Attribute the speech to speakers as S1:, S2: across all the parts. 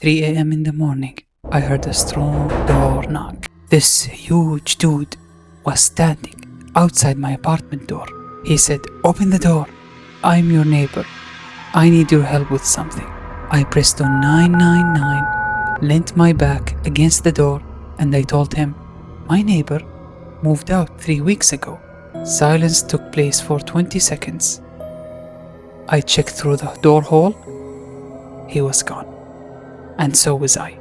S1: 3 a.m. in the morning, I heard a strong door knock. This huge dude was standing outside my apartment door. He said, "Open the door. I'm your neighbor. I need your help with something." I pressed on 999, leant my back against the door, and I told him, "My neighbor moved out 3 weeks ago." Silence took place for 20 seconds. I checked through the door hole. He was gone. And so was I.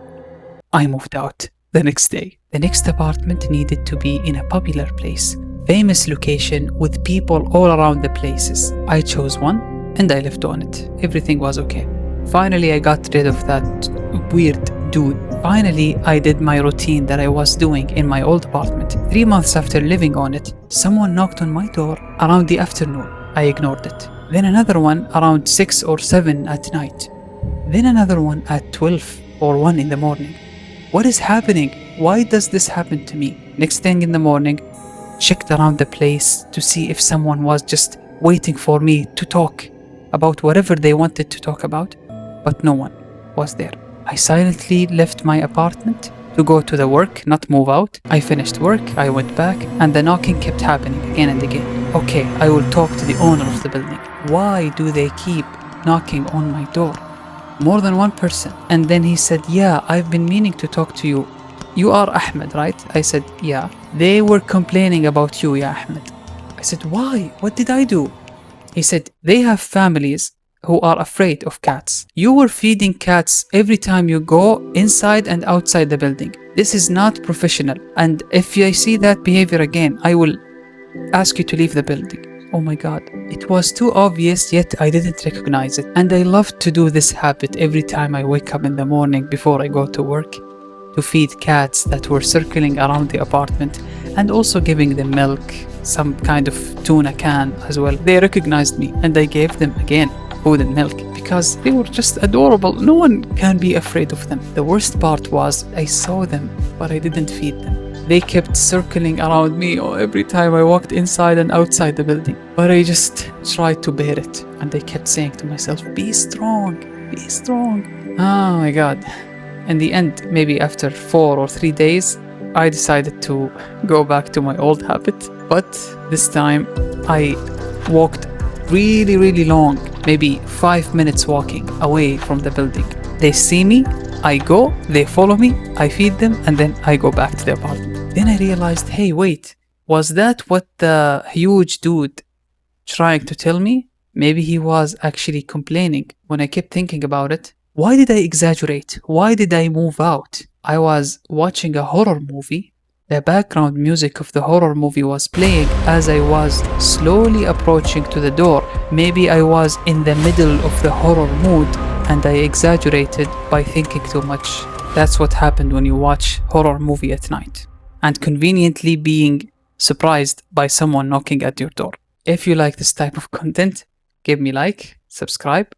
S1: I moved out the next day. The next apartment needed to be in a popular place, famous location with people all around the places. I chose one and I lived on it. Everything was okay. Finally, I got rid of that weird dude. Finally, I did my routine that I was doing in my old apartment. 3 months after living on it, someone knocked on my door around the afternoon. I ignored it. Then another one around 6 or 7 at night. Then another one at 12 or 1 in the morning. What is happening? Why does this happen to me? Next thing in the morning, checked around the place to see if someone was just waiting for me to talk about whatever they wanted to talk about, but no one was there. I silently left my apartment to go to the work, not move out. I finished work, I went back, and the knocking kept happening again and again. Okay, I will talk to the owner of the building. Why do they keep knocking on my door? More than one person. And then he said, "Yeah, I've been meaning to talk to you. You are Ahmed, right?" I said, "Yeah." "They were complaining about you, yeah, Ahmed." I said, "Why? What did I do?" He said, "They have families who are afraid of cats. You were feeding cats every time you go inside and outside the building. This is not professional. And if I see that behavior again, I will ask you to leave the building." Oh my God. It was too obvious, yet I didn't recognize it. And I love to do this habit every time I wake up in the morning before I go to work, to feed cats that were circling around the apartment and also giving them milk, some kind of tuna can as well. They recognized me and I gave them again food and milk because they were just adorable. No one can be afraid of them. The worst part was I saw them, but I didn't feed them. They kept circling around me every time I walked inside and outside the building. But I just tried to bear it. And I kept saying to myself, "Be strong, be strong." Oh my God. In the end, maybe after 4 or 3 days, I decided to go back to my old habit. But this time I walked really, really long, maybe 5 minutes walking away from the building. They see me, I go, they follow me, I feed them, and then I go back to the apartment. Then I realized, hey, wait, was that what the huge dude trying to tell me? Maybe he was actually complaining. When I kept thinking about it, why did I exaggerate? Why did I move out? I was watching a horror movie. The background music of the horror movie was playing as I was slowly approaching to the door. Maybe I was in the middle of the horror mood and I exaggerated by thinking too much. That's what happened when you watch horror movie at night and conveniently being surprised by someone knocking at your door. If you like this type of content, give me like, subscribe,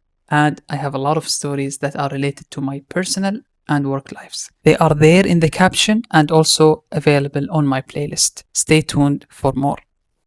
S1: and I have a lot of stories that are related to my personal and work lives. They are there in the caption and also available on my playlist. Stay tuned for more.